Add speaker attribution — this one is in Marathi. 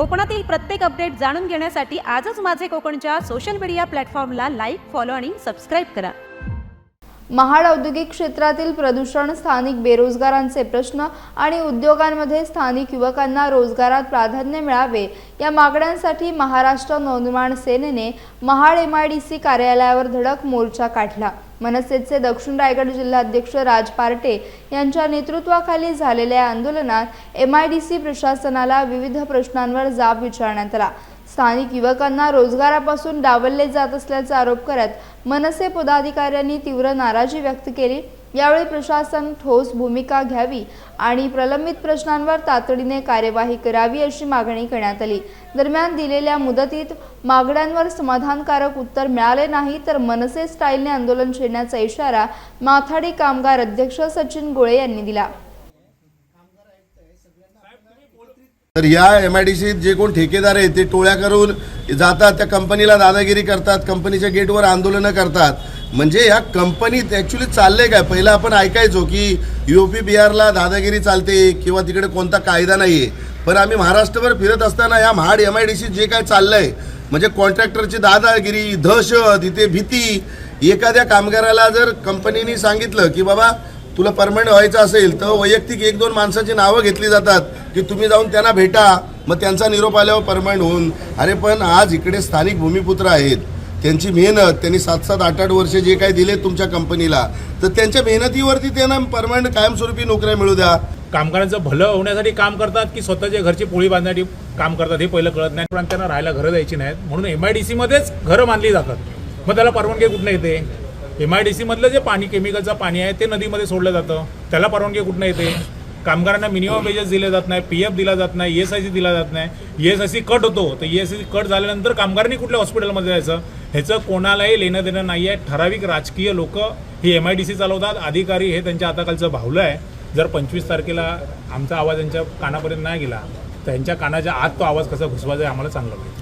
Speaker 1: कोकणातील प्रत्येक अपडेट जाणून घेण्यासाठी आजच माझे कोकणच्या सोशल मीडिया प्लॅटफॉर्मला लाईक, फॉलो आणि सबस्क्राईब करा।
Speaker 2: महाड औद्योगिक क्षेत्रातील प्रदूषण, स्थानिक बेरोजगारांचे प्रश्न आणि उद्योगांमध्ये स्थानिक युवकांना रोजगारात प्राधान्य मिळावे या मागण्यांसाठी महाराष्ट्र नवनिर्माण सेनेने महाड MIDC कार्यालयावर धडक मोर्चा काढला। मनसेचे दक्षिण रायगड जिल्हाध्यक्ष राज पार्टे यांच्या नेतृत्वाखाली झालेल्या आंदोलनात MIDC प्रशासनाला विविध प्रश्नांवर जाब विचारण्यात आला। स्थानिक युवकांना रोजगारापासून डावलले जात असल्याचा आरोप करत मनसे पदाधिकाऱ्यांनी तीव्र नाराजी व्यक्त केली। यावेळी प्रशासन ठोस भूमिका घ्यावी आणि प्रलंबित प्रश्नांवर तातडीने कार्यवाही करावी अशी मागणी करण्यात आली। दरम्यान दिलेल्या मुदतीत मागण्यांवर समाधानकारक उत्तर मिळाले नाही तर मनसे स्टाईलने आंदोलन छेडण्याचा इशारा माथाडी कामगार अध्यक्ष सचिन गोळे यांनी दिला।
Speaker 3: तर या MIDC जे कोण ठेकेदार आहेत ते टोळ्या करून जातात, त्या कंपनीला दादागिरी करतात, कंपनीच्या गेटवर आंदोलनं करतात। म्हणजे या कंपनीत ॲक्च्युली चाललंय काय? पहिलं आपण ऐकायचो की UP बिहारला दादागिरी चालते किंवा तिकडे कोणता कायदा नाही आहे, पण आम्ही महाराष्ट्रभर फिरत असताना या महाड MIDC जे काय चाललंय म्हणजे कॉन्ट्रॅक्टरची दादागिरी, दहशत, इथे भीती। एखाद्या कामगाराला जर कंपनीने सांगितलं की बाबा तुला परमनंट व्हायचं असेल तर वैयक्तिक 1-2 माणसाची नावं घेतली जातात की तुम्ही जाऊन त्यांना भेटा, मग त्यांचा निरोप आल्यावर परमनंट होऊन। अरे पण आज इकडे स्थानिक भूमिपुत्र आहेत, त्यांची मेहनत, त्यांनी 7-7, 8-8 वर्ष जे काही दिले तुमच्या कंपनीला, तर त्यांच्या मेहनतीवरती त्यांना परमनंट कायमस्वरूपी नोकऱ्या मिळू द्या।
Speaker 4: कामगारांचं भलं होण्यासाठी काम करतात की स्वतःच्या घरची पोळी बांधण्यासाठी काम करतात हे पहिलं कळत नाही। पण त्यांना राहायला घरं द्यायची नाहीत म्हणून MIDC मध्येच घरं बांधली जातात। मग त्याला परवानगी कुठून येते? MIDC मधलं जे पाणी, केमिकलचं पाणी आहे ते नदीमध्ये सोडलं जातं, त्याला परवानगी कुठून येते? कामगारांना मिनिमम वेजेस दिले जात नाही, PF दिला जात नाही, ESIC दिला जात नाही। ESIC कट होतो, तर ESIC कट झाल्यानंतर कामगारांनी कुठल्या हॉस्पिटलमध्ये जायचं ह्याचं कोणालाही लेणं देणं नाही आहे। ठराविक राजकीय लोक ही MIDC चालवतात, अधिकारी हे त्यांच्या हाताखालचं भावलं आहे। जर 25 तारखेला आमचा आवाज यांच्या कानापर्यंत नाही गेला तर यांच्या कानाच्या आत तो आवाज कसा घुसवायचा आम्हाला चांगलं माहिती।